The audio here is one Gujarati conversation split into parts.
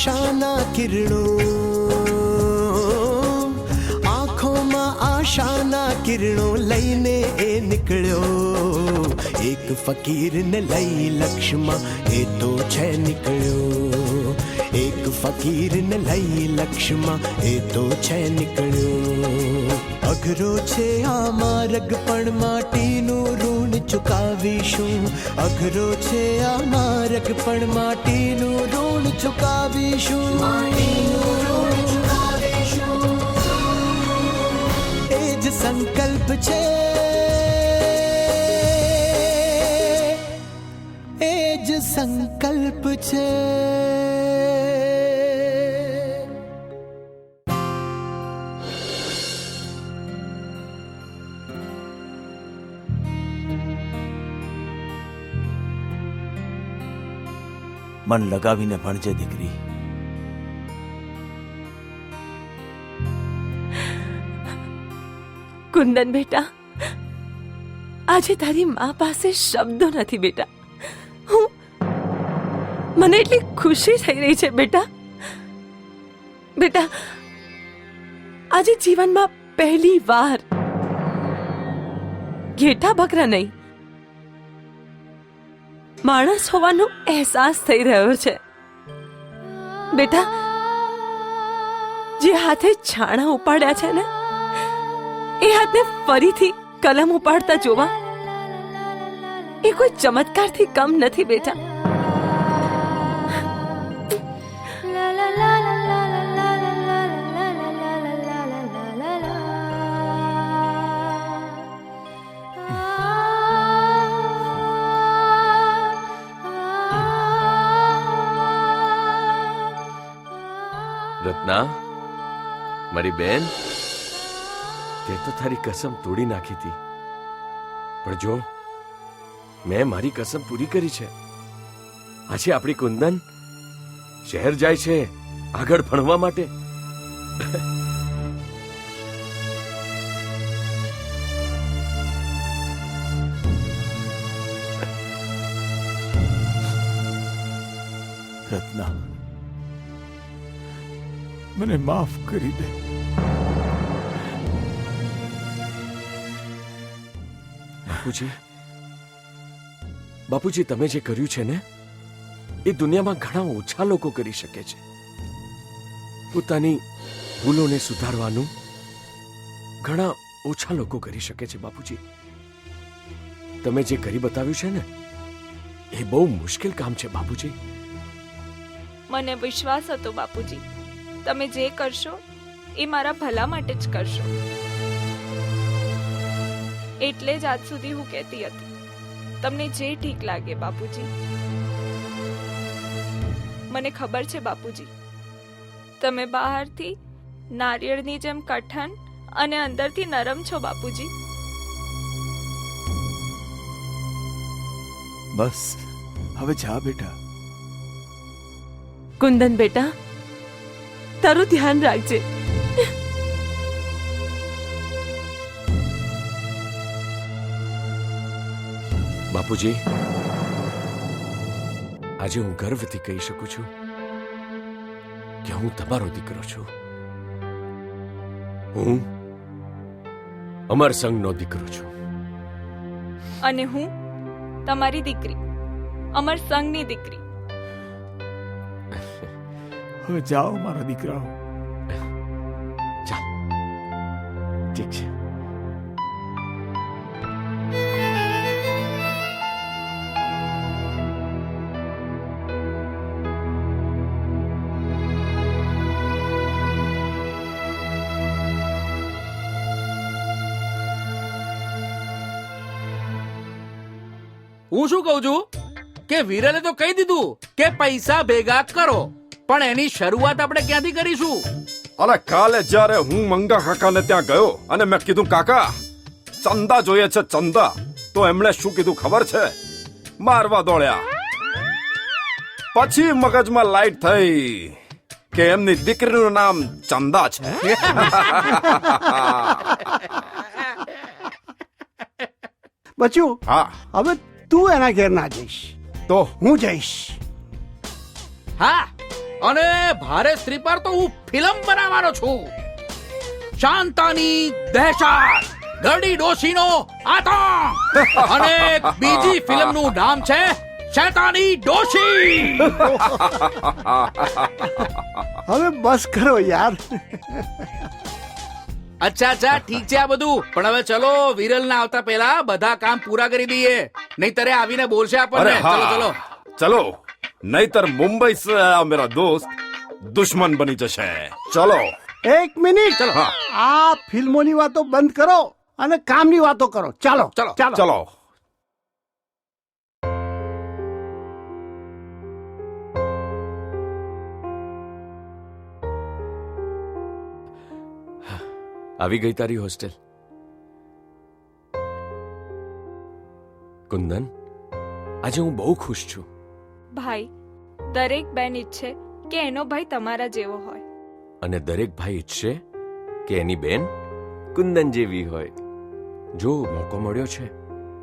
આશાના કિરણો, આંખોમાં આશાના કિરણો લઈને એ નીકળ્યો. એક ફકીરને લઈ લક્ષ્યમાં એ તો છે નીકળ્યો. એક ફકીરને લઈ લક્ષ્યમાં એ તો છે નીકળ્યો. અઘરો છે આ માર્ગ પણ માટીનું ઋણ ચુકાવીશું. અઘરો છે આ માર્ગ પણ માટીનું ઋણ ચુકાવીશું. એ જ સંકલ્પ છે, એ જ સંકલ્પ છે. મન લગાવીને ભણજે દીકરી. કુંદન બેટા, આજે તારી મા પાસે શબ્દો નથી બેટા. મને એટલી ખુશી થઈ રહી છે બેટા. બેટા, આજે જીવનમાં પહેલી વાર ઘેટા બકરા નહીં, માણસ હોવાનો અહેસાસ થઈ રહ્યો છે. બેટા, જે હાથે છાણા ઉપાડ્યા છે ને, એ હાથને ફરીથી કલમ ઉપાડતા જોવા એ કોઈ ચમત્કારથી કમ નથી બેટા. રત્ના, મારી બેન, તે તો તારી કસમ તોડી નાખી હતી, પણ જો મેં મારી કસમ પૂરી કરી છે. આજે આપણી કુંદન શહેર જાય છે આગળ ભણવા માટે. રત્ના, મને માફ કરી દે. બાપુજી, તમે જે કર્યું છે ને, એ દુનિયામાં ઘણા ઓછા લોકો કરી શકે છે. પોતાની ભૂલોને સુધારવાનું ઘણા ઓછા લોકો કરી શકે છે. બાપુજી, તમે જે કરી બતાવ્યું છે ને, એ બહુ મુશ્કેલ કામ છે. બાપુજી, મને વિશ્વાસ હતો બાપુજી, તમે જે કરશો એ મારા ભલા માટે જ કરશો. એટલે જ આજ સુધી હું કહેતી હતી, તમને જે ઠીક લાગે બાપુજી. મને ખબર છે બાપુજી, તમે બહારથી નારિયેળની જેમ કઠણ અને અંદરથી નરમ છો બાપુજી. બસ હવે જા બેટા. કુંદન બેટા, તારું ધ્યાન રાખજે. બાપુજી, આજે હું ગર્વથી કહી શકું છું કે હું તમારો દીકરો છું. હું અમરસંગનો દીકરો છું. અને હું તમારી દીકરી, અમરસંગની દીકરી. હવે જાઓ મારા દીકરાઓ. ચાલ, ઠીક છે. હું શું કહું છું કે વિરલે તો કહી દીધું કે પૈસા ભેગા કરો, પણ એની શરૂઆત આપણે ક્યાંથી કરીશું? અરે કાલે જ્યારે હું મંગા કાકાને ત્યાં ગયો અને મેં કીધું કાકા ચંદા જોઈએ છે ચંદા, તો એમણે શું કીધું ખબર છે? મારવા દોડ્યા. પછી મગજમાં લાઈટ થઈ કે એમની દીકરીનું નામ ચંદા છે. બચ્યું, હા, હવે તું એના ઘેર ના જઈશ તો હું જઈશ. હા, અને ભારે સ્ત્રી પર તો હું ફિલ્મ બનાવવાનો છું. શાંતાની દહેશત, ગરડી ડોશીનો આતંક અને બીજી ફિલ્મનું નામ છે શેતાની ડોશી. હવે બસ કરો યાર. અચ્છા ઠીક છે આ બધું, પણ હવે ચલો વિરલ ના આવતા પહેલા બધા કામ પૂરા કરી દઈએ, નહીતર એ આવીને બોલશે આપણને. अरे हाँ, ચલો चलो नहींतर मुंबई से आ मेरा दोस्त दुश्मन बनी जशे. चलो. એક મિનિટ. चलो हाँ આ ફિલ્મોની વાતો બંધ કરો અને કામની વાતો કરો. ચાલો ચલો. ચાલો. चलो. આવી ગઈ તારી હોસ્ટેલ. કુંદન, આજે હું બહુ ખુશ છું. ભાઈ, દરેક બેન ઈચ્છે કે એનો ભાઈ તમારા જેવો હોય. અને દરેક ભાઈ ઈચ્છે કે એની બેન કુંદન જેવી હોય. જો મોકો મળ્યો છે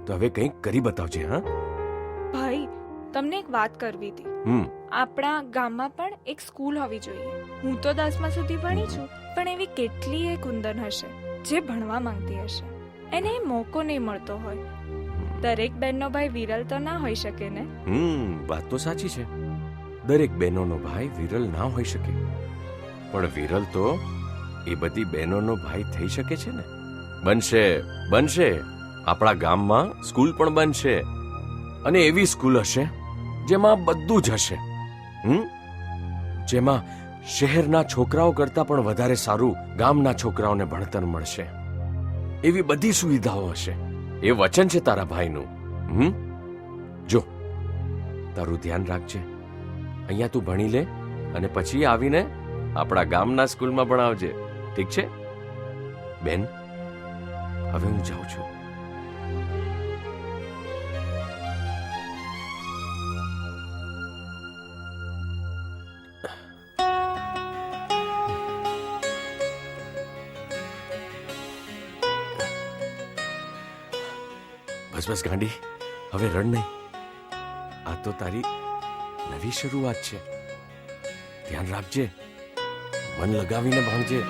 તો હવે કંઈક કરી બતાવજે. હા ભાઈ, તમને એક વાત કરવી હતી. આપણા ગામમાં પણ એક સ્કૂલ હોવી જોઈએ. હું તો 10મા સુધી ભણી છું, પણ એવી કેટલીય કુંદન હશે જે ભણવા માંગતી હશે, એને એ મોકો નહીં મળતો હોય. દરેક બેનનો ભાઈ વિરલ તો ના હોઈ શકે ને. વાત તો સાચી છે. દરેક બહેનોનો ભાઈ વિરલ ના હોઈ શકે, પણ વિરલ તો એ બધી બહેનોનો ભાઈ થઈ શકે છે ને. બનશે બનશે. આપણા ગામમાં સ્કૂલ પણ બનશે, અને એવી સ્કૂલ હશે જેમાં બધું જ હશે. જેમાં શહેરના છોકરાઓ કરતા પણ વધારે સારું ગામના છોકરાઓને ભણતર મળશે. એવી બધી સુવિધાઓ હશે. એ વચન છે તારા ભાઈનું. જો, તારું ધ્યાન રાખજે. અહીંયા તું ભણી લે અને પછી આવીને આપણા ગામના સ્કૂલમાં ભણાવજે. ઠીક છે બેન? હવે હું જાઉં છું. બસ ગાંડી, હવે રડ નહીં. આ તો તારી નવી શરૂઆત છે. ધ્યાન રાખજે, મન લગાવીને ભાંગજે.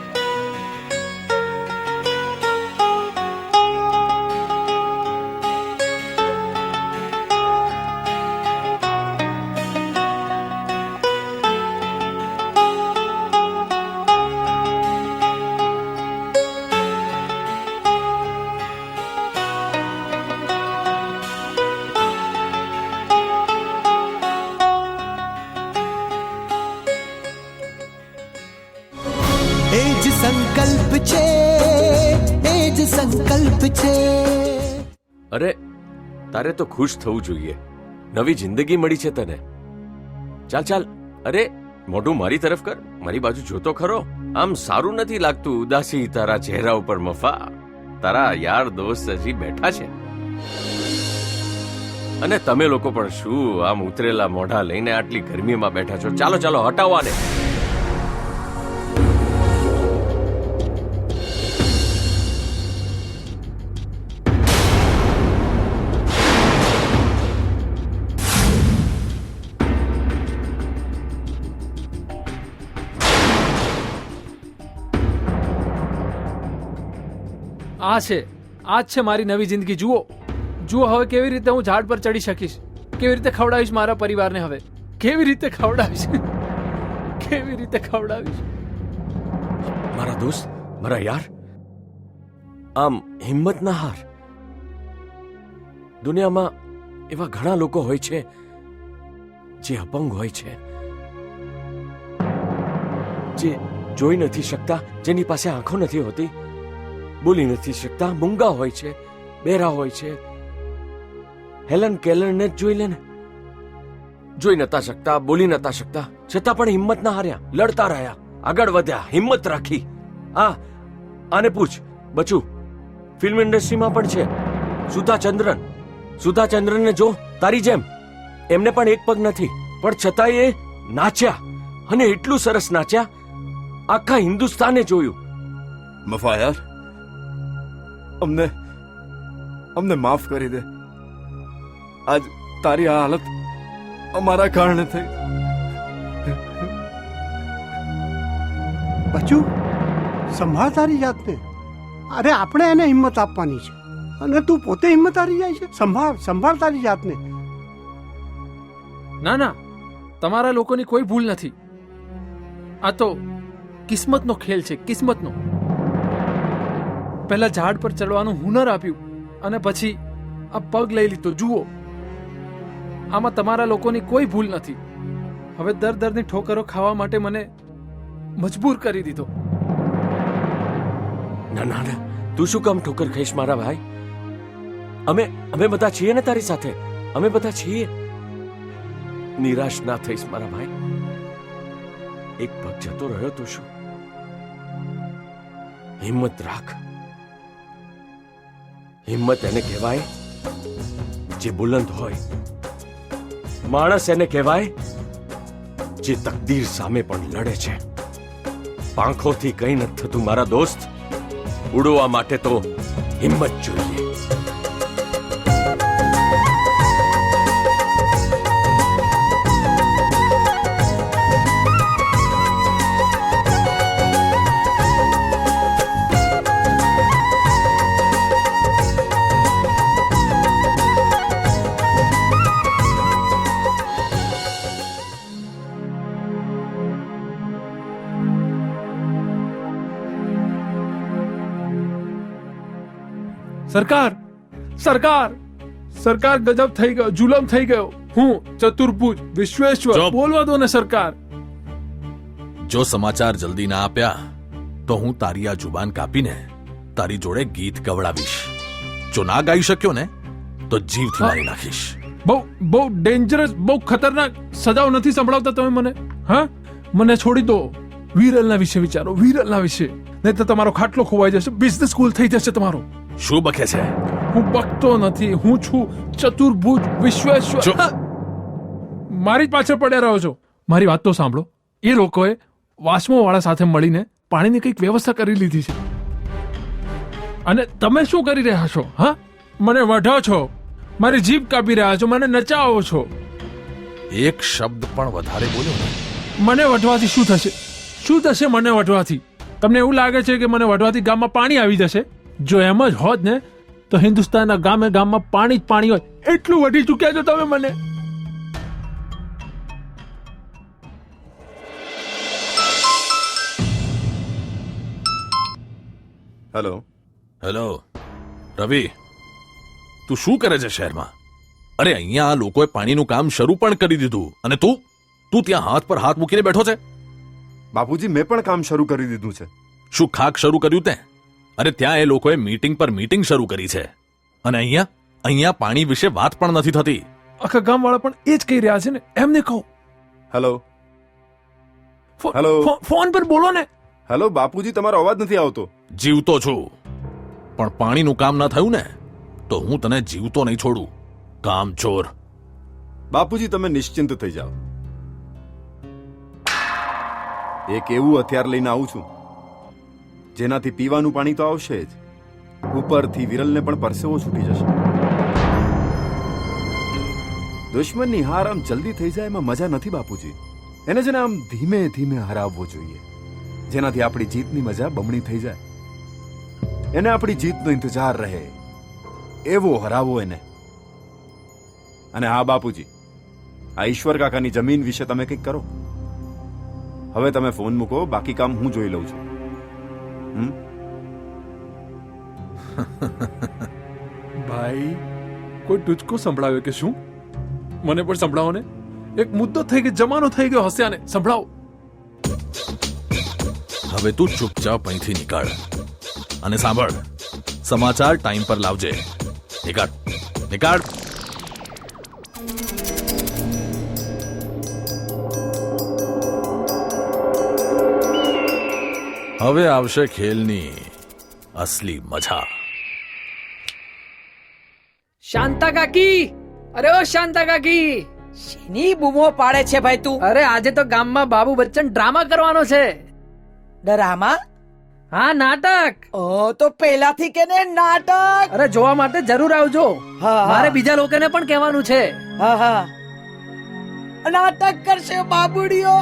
એ જ સંકલ્પ છે, એ જ સંકલ્પ છે. અરે, તારે તો ખુશ થવું જોઈએ. નવી જિંદગી મળી છે તને. ચાલ ચાલ. અરે, મોઢું મારી તરફ કર, મારી બાજુ જોતો ખરો. આમ સારું નથી લાગતું ઉદાસી તારા ચહેરા ઉપર મફા. તારા યાર દોસ્ત હજી બેઠા છે. અને તમે લોકો પણ શું આમ ઉતરેલા મોઢા લઈને આટલી ગરમીમાં બેઠા છો? ચાલો ચાલો, હટાવો આને. આ છે મારી નવી જિંદગી. જુઓ હવે કેવી રીતે હું ઝાડ પર ચડી શકીશ, કેવી રીતે ખવડાવીશ મારા પરિવારને. હવે કેવી રીતે ખવડાવીશ. મારા દોસ્ત, મારા યાર, આમ હિંમત ના હાર. દુનિયામાં એવા ઘણા લોકો હોય છે જે અપંગ હોય છે, જે જોઈ નથી શકતા, જેની પાસે આંખો નથી હોતી, બોલી નથી શકતા, મૂંગા હોય છે, બેરા હોય છે. હેલન કેલરને જ જોઈ લે ને. જોઈ નતા શકતા, બોલી નતા શકતા, છતાં પણ હિંમત ના હાર્યા, લડતા રહ્યા, આગળ વધ્યા, હિંમત રાખી. આને પૂછ બચુ, ફિલ્મ ઇન્ડસ્ટ્રીમાં પણ છે. સુધા ચંદ્રનને જો, તારી જેમ. એમને પણ એક પગ નથી, પણ છતાંય એ નાચ્યા, અને એટલું સરસ નાચ્યા, આખા હિન્દુસ્તાને જોયું. મફા યાર, અમને માફ કરી દે. આજ તારી આ હાલત અમારા કારણે થઈ. બચ્ચું, સંભાળ તારી જાતને. અરે આપણે એને હિંમત આપવાની છે અને તું પોતે હિંમત હારી જાય છે. સંભાળ તારી જાતને. ના ના, તમારા લોકોની કોઈ ભૂલ નથી. આ તો કિસ્મતનો ખેલ છે, કિસ્મતનો. પહેલા ઝાડ પર ચડવાનું હુનર આપ્યું અને પછી આ પગ લઈ લીધો. જુઓ, આમાં તમારા લોકોની કોઈ ભૂલ નથી. હવે દરની ઠોકરો ખાવા માટે મને મજબૂર કરી દીધો. ના ના ના, તું શું કામ ઠોકર ખાઈશ મારા ભાઈ? અમે બધા છીએ ને તારી સાથે. અમે બધા છીએ. નિરાશ ના થઈશ મારા ભાઈ. એક પગ જતો રહ્યો તો શું, હિંમત રાખ. હિંમત એને કહેવાય જે બુલંદ હોય. માણસ એને કહેવાય જે તકદીર સામે પણ લડે છે. પાંખોથી કંઈ નથી થતું મારા દોસ્ત. ઉડવા માટે તો હિંમત જોઈએ. સરકાર, સરકાર, સરકાર, ગજબ થઈ ગયો, જુલમ થઈ ગયો. હું ચતુર્ભુજ વિશ્વેશ્વર, ચૂપ. બોલવા દો ને સરકાર. જો સમાચાર જલ્દી ના આપ્યા તો હું તારી આ જુબાન કાપીને તારી જોડે ગીત ગવડાવીશ. જો ના ગાઈ શક્યો ને તો જીવથી મારી નાખીશ. બહુ ડેન્જરસ, બહુ ખતરનાક સજાઓ નથી સંભળાવતા તમે મને. હા, મને છોડી દો. વિરલના વિશે વિચારો, વિરલના વિશે. નહીં તો તમારો ખાટલો ખોવાઈ જશે, બિઝનેસ સ્કૂલ થઈ જશે તમારો. શું બકે છે? હું બકતો નથી, હું છું ચતુર્ભુજ વિશ્વેશ્વર. જો. હા! મારી જ પાછળ પડ્યા રહ્યો છો. મારી વાત તો સાંભળો. એ લોકોએ વાસ્મો વાળા સાથે મળીને પાણીની કંઈક વ્યવસ્થા કરી લીધી છે. અને તમે શું કરી રહ્યા છો? હા, મને વઢો છો, મારી જીભ કાપી રહ્યા છો, મને નચાવો છો. એક શબ્દ પણ વધારે બોલ્યો ને મને વઢવાથી શું થશે? શું થશે મને વઢવાથી? તમને એવું લાગે છે કે મને વઢવાથી ગામમાં પાણી આવી જશે? જો એમ જ હોત ને તો હિન્દુસ્તાનના ગામમાં પાણી જ પાણી હોય. એટલું વઢી ચૂક્યા છો તમે મને. હેલો. હેલો રવિ, તું શું કરે છે શહેરમાં? અરે અહીંયા આ લોકોએ પાણીનું કામ શરૂ પણ કરી દીધું અને તું ત્યાં હાથ પર હાથ મૂકીને બેઠો છે. બાપુજી, મેં પણ કામ શરૂ કરી દીધું છે. શું ખાક શરૂ કર્યું તે? અરે ત્યાં એ લોકોએ મીટિંગ પર મીટિંગ શરૂ કરી છે અને અહીંયા પાણી વિશે વાત પણ નથી થતી. આખા ગામવાળા પણ એ જ કહી રહ્યા છે ને. એમને કહો. હેલો. હેલો. ફોન પર બોલો ને. હેલો બાપુજી, તમારો અવાજ નથી આવતો. જીવતો છું, પણ પાણીનું કામ ના થયું ને તો હું તને જીવતો નહીં છોડું. કામ ચોર. બાપુજી, તમે નિશ્ચિંત થઈ જાઓ. એક એવું હથિયાર લઈને આવું છું જેનાથી પીવાનું પાણી તો આવશે જ, ઉપરથી વિરલને પણ પરસેવો છૂટી જશે. દુશ્મનની હાર આમ જલ્દી થઈ જાય એમાં મજા નથી બાપુજી. એને છે ને આમ ધીમે ધીમે હરાવવો જોઈએ, જેનાથી આપણી જીતની મજા બમણી થઈ જાય. એને આપણી જીતનો ઇંતજાર રહે એવો હરાવો એને. અને હા બાપુજી, આ ઈશ્વર કાકાની જમીન વિશે તમે કંઈક કરો. હવે તમે ફોન મૂકો, બાકી કામ હું જોઈ લઉં છું. ભાઈ, કોઈ ટૂચકો સંભળાવ્યો કે શું? મને પણ સંભળાવો ને. એક મુદ્દો થઈ ગયો, જમાનો થઈ ગયો હસ્યાને. સંભળાવો. હવે તું ચૂપચાપ અહીંથી નીકળ અને સાંભળ, સમાચાર ટાઈમ પર લાવજે. નીકળ. હવે આવશે ખેલની અસલી મજા. શાંતા કાકી, અરે ઓ શાંતા કાકી, શેની બૂમો પાડે છે ભાઈ તું? અરે આજે તો ગામમાં બાબુ બચ્ચન ડ્રામા કરવાનો છે. ડરામા? હા, નાટક. ઓ તો પહેલાથી કે ને નાટક. અરે જોવા માટે જરૂર આવજો. હા. મારે બીજા લોકોને પણ કહેવાનું છે. હા, નાટક કરશે બાબુડીઓ.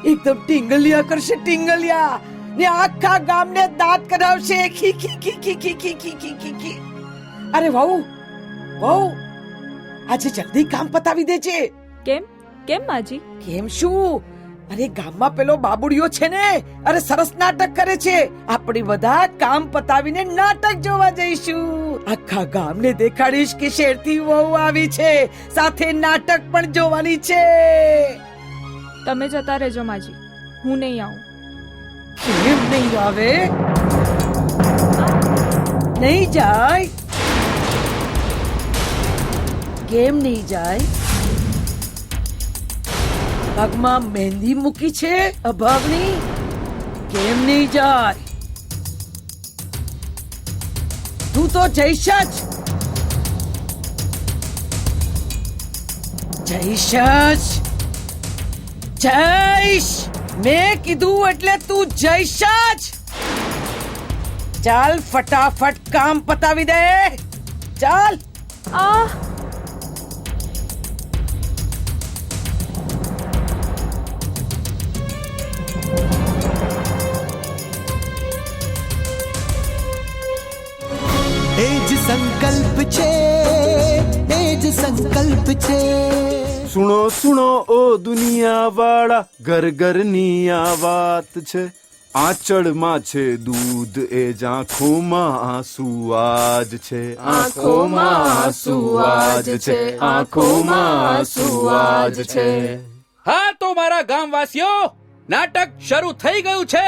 એકદમ ટીંગલિયા કરશે ટીંગલિયા ને આખા ગામને દાંત કરાવશે ખી ખી ખી ખી ખી ખી ખી ખી ખી ખી. અરે વહુ વહુ આજે જલ્દી કામ પતાવી દે છે. કેમ કેમ માજી? કેમ શું? અરે ગામમાં પેલો બાબુડિયો છે ને, અરે સરસ નાટક કરે છે. આપણે બધા કામ પતાવીને નાટક જોવા જઈશું. આખા ગામને દેખાડીશ કે શેરથી વહુ આવી છે, સાથે નાટક પણ જોવાની છે. તમે જતા રહેજો માજી, હું નહીં આવું. કેમ નહીં આવે? નહીં જાય? કેમ નહીં જાય? પગમાં મહેંદી મૂકી છે અભાગની, કેમ નહીં જાય? તું તો જઈશ જ. જઈશ જ. જઈશ. મેં કીધું એટલે તું જઈશ જ. ચાલ ફટાફટ કામ પતાવી દે. ચાલ. એ જ સંકલ્પ છે, એ જ સંકલ્પ છે. સુણો સુણો ઓ દુનિયા વાળા, ઘર ઘરની આ વાત છે. આંચળમાં છે દૂધ, એ જ આંખોમાં આંસુ આજ છે. આંખોમાં આંસુ આજ છે. આંખોમાં આંસુ આજ છે. હા તો મારા ગામવાસીઓ, નાટક શરૂ થઈ ગયું છે.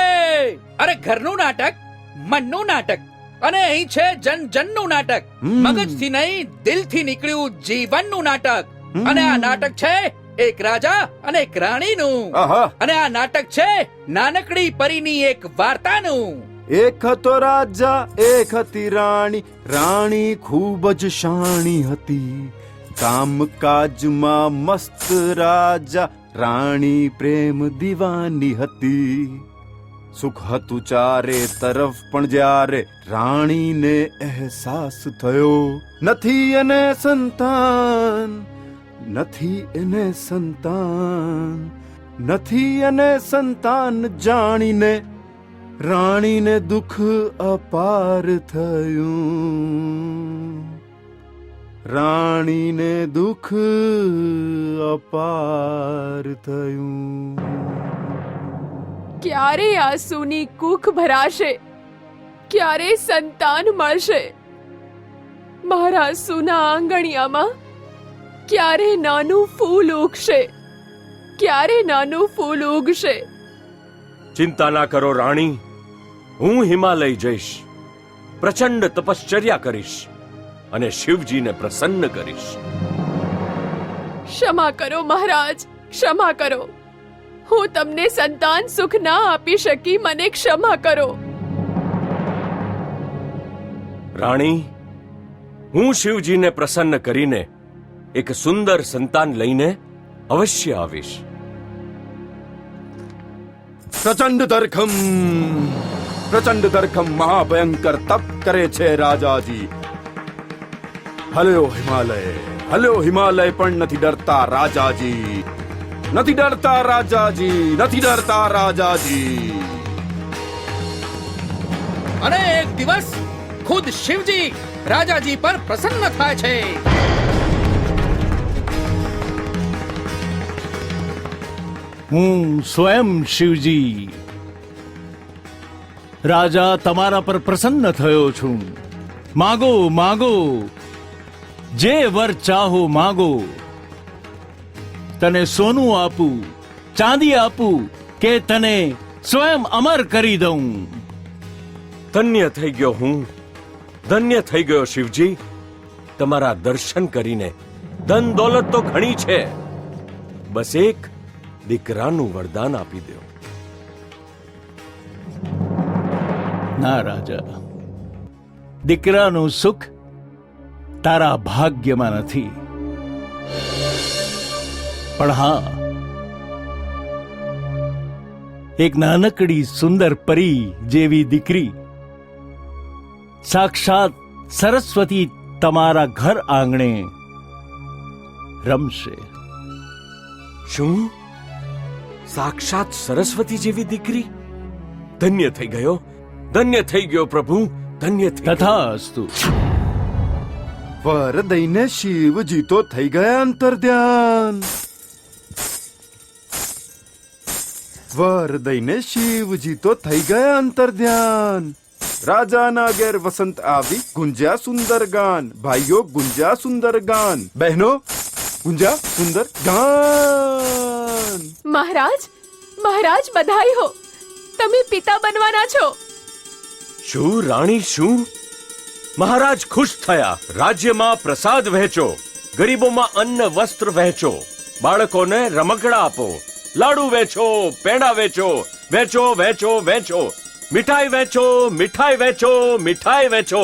અરે ઘરનું નાટક, મનનું નાટક, અને અહીં છે જન જનનું નાટક. મગજથી નહીં, દિલથી નીકળ્યું જીવનનું નાટક. અને આ નાટક છે એક રાજા અને એક રાણીનું. અને આ નાટક છે નાનકડી પરીની એક વાર્તાનું. એક હતો રાજા, એક હતી રાણી. રાણી ખૂબ જ શાણી હતી. કામકાજમાં મસ્ત રાજા, રાણી પ્રેમ દીવાની હતી. સુખ હતું ચારે તરફ, પણ જ્યારે રાણીને અહેસાસ થયો નથી એને સંતાન, નથી એને સંતાન, નથી એને સંતાન, જાણીને રાણીને દુઃખ અપાર થયું. રાણીને દુઃખ અપાર થયું. ક્યારે આંસુની કૂખ ભરાશે? ક્યારે સંતાન મળશે? મારા સુના આંગણિયામાં ક્યારે નાનું ફૂલ ઉગશે? ક્યારે નાનું ફૂલ ઉગશે? ચિંતા ના કરો રાણી, હું હિમાલય જઈશ, પ્રચંડ તપશ્ચર્યા કરીશ અને શિવજીને પ્રસન્ન કરીશ. ક્ષમા કરો મહારાજ, ક્ષમા કરો. હું તમને સંતાન સુખ ના આપી શકી, મને ક્ષમા કરો. રાણી, હું શિવજીને પ્રસન્ન કરીને એક સુંદર સંતાન લઈને અવશ્ય આવીશ. પ્રચંડ દરખમ મહાભયંકર તપ કરે છે રાજાજી. હલ્યો હિમાલય પણ નથી ડરતા રાજાજી. નથી ડરતા રાજાજી, નથી ડરતા રાજાજી. અને એક દિવસ ખુદ શિવજી રાજાજી પર પ્રસન્ન થાય છે. હું સ્વયં શિવજી રાજા તમારા પર પ્રસન્ન થયો છું. માગો માગો, જે વર ચાહો માગો. તને સોનું આપું, ચાંદી આપું, કે તને સ્વયં અમર કરી દઉં. ધન્ય થઈ ગયો હું, ધન્ય થઈ ગયો શિવજી. તમારા દર્શન કરીને ધન દોલત તો ઘણી છે, બસ એક દીકરાનું વરદાન આપી દો. ના રાજા, દીકરાનું સુખ તારા ભાગ્યમાં નથી. પણ હા, એક નાનકડી સુંદર પરી જેવી દીકરી, સાક્ષાત સરસ્વતી તમારા ઘર આંગણે રમશે. શું? સાક્ષાત સરસ્વતી જેવી દીકરી. ધન્ય થઈ ગયો, ધન્ય થઈ ગયો પ્રભુ, ધન્ય થઈ ગયો. તથાસ્તુ. વર દઈને શિવજી તો થઈ ગયા અંતર્ધ્યાન. વર દઈને શિવજી તો થઈ ગયા અંતર્ધ્યાન. રાજાના ઘેર વસંત આવી, ગુંજ્યા સુંદર ગાન. ભાઈઓ ગુંજ્યા સુંદર ગાન, બહેનો ગુંજ્યા સુંદર ગાન. મહારાજ, મહારાજ બધાઈ હો, તમે પિતા બનવાના છો. શું રાણી શું? મહારાજ ખુશ થયા. રાજ્યમાં પ્રસાદ વહેંચો, ગરીબોમાં અન્ન વસ્ત્ર વહેંચો, બાળકોને રમકડા આપો, લાડુ વેચો, પેંડા વેચો, વેચો વેચો વેચો, મીઠાઈ વેચો, મીઠાઈ વેચો, મીઠાઈ વેચો.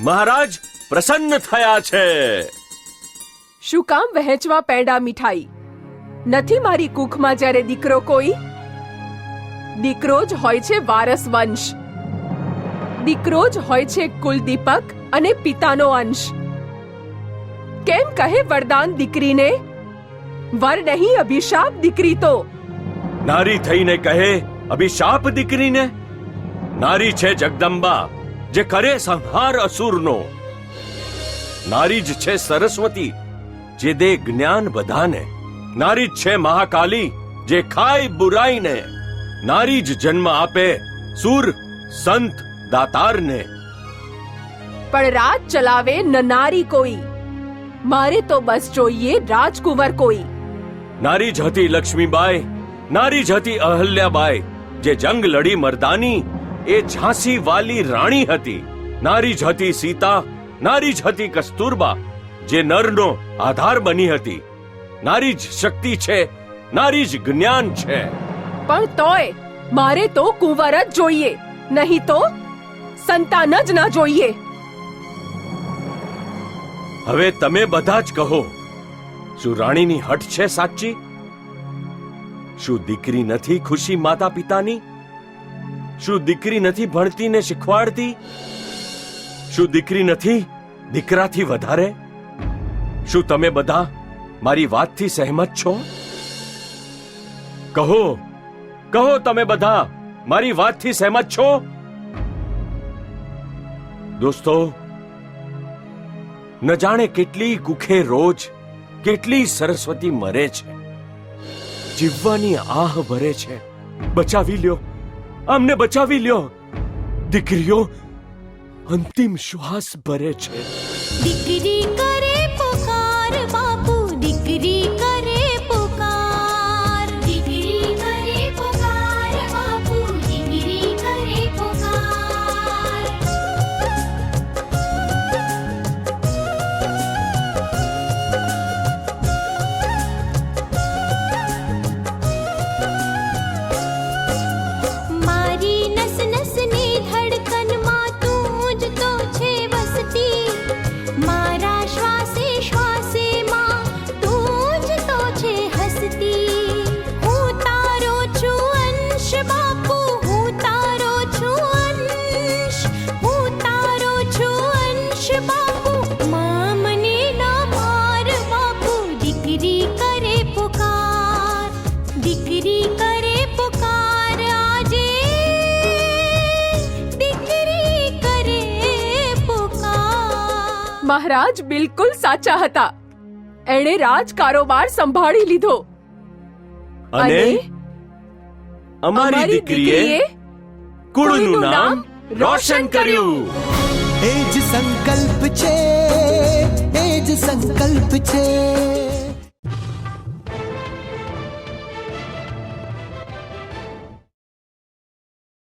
મહારાજ પ્રસન્ન થયા છે. શું કામ વહેંચવા પેંડા મીઠાઈ? નથી મારી કુખમાં જ્યારે દીકરો કોઈ. દીકરો જ હોય છે વારસ વંશ, દીકરો જ હોય છે કુલદીપક અને પિતાનો અંશ. કેમ કહે વરદાન દીકરીને? વર નહીં અભિશાપ દીકરી તો. નારી થઈને કહે અભિશાપ દીકરીને? નારી છે જગદંબા, જે કરે સંહાર અસુરનો. નારી જ છે સરસ્વતી, જે દે જ્ઞાન બધાને. નારી જ છે મહાકાલી, જે ખાય બુરાઈને. નારી જ જન્મ આપે સુર સંત દાતારને. પણ રાજ ચલાવે ન નારી કોઈ, મારે તો બસ જોઈએ રાજકુંવર કોઈ. નારી જ હતી લક્ષ્મીબાઈ, નારી જ હતી અહલ્યાબાઈ, જે જંગ લડી મર્દાની, એ ઝાંસી વાલી રાણી હતી. નારી જ હતી સીતા, નારી જ હતી કસ્તુરબા, જે નરનો આધાર બની હતી. નારી જ શક્તિ છે, નારી જ જ્ઞાન છે. પણ તોય મારે તો કુંવર જ જોઈએ, નહીં તો સંતાન જ ના જોઈએ. હવે તમે બધા જ કહો, શું રાણીની હઠ છે સાચી? શું દીકરી નથી ખુશી માતા પિતાની? શું દીકરી નથી ભણતી ને શીખવાડતી? શું દીકરી નથી દીકરાથી વધારે? શું તમે બધા મારી વાતથી સહેમત છો? કહો, કહો તમે બધા મારી વાતથી સહેમત છો? દોસ્તો, ન જાણે કેટલી કુખે રોજ કેટલી સરસ્વતી મરે છે. જીવવાની આહ ભરે છે. બચાવી લ્યો, અમને બચાવી લ્યો. દીકરીઓ અંતિમ શ્વાસ ભરે છે. દીકરી કરે પુકાર બાપુ, દીકરી કરે પુકાર. દીકરી કરે પુકાર બાપુ, દીકરી કરે પુકાર. મારી નસ નસની ધડકનમાં તું જ તો છે વસતી. મારા શ્વાસે શ્વાસે માં તું જ તો છે હસતી. હું તારો છું અંશ બાપુ, હું તારો છું અંશ, હું તારો છું અંશ બાપુ. માં મને ના માર બાપુ, દીકરી કરે પુકાર. દીકરી કરે પુકાર આજે, દીકરી કરે પુકાર. મહારાજ બિલકુલ સાચા હતા. એણે રાજ કારોબાર સંભાળી લીધો અને અમારી દીકરીએ કુળનું નામ રોશન કર્યું. એ જ સંકલ્પ છે, એ જ સંકલ્પ છે.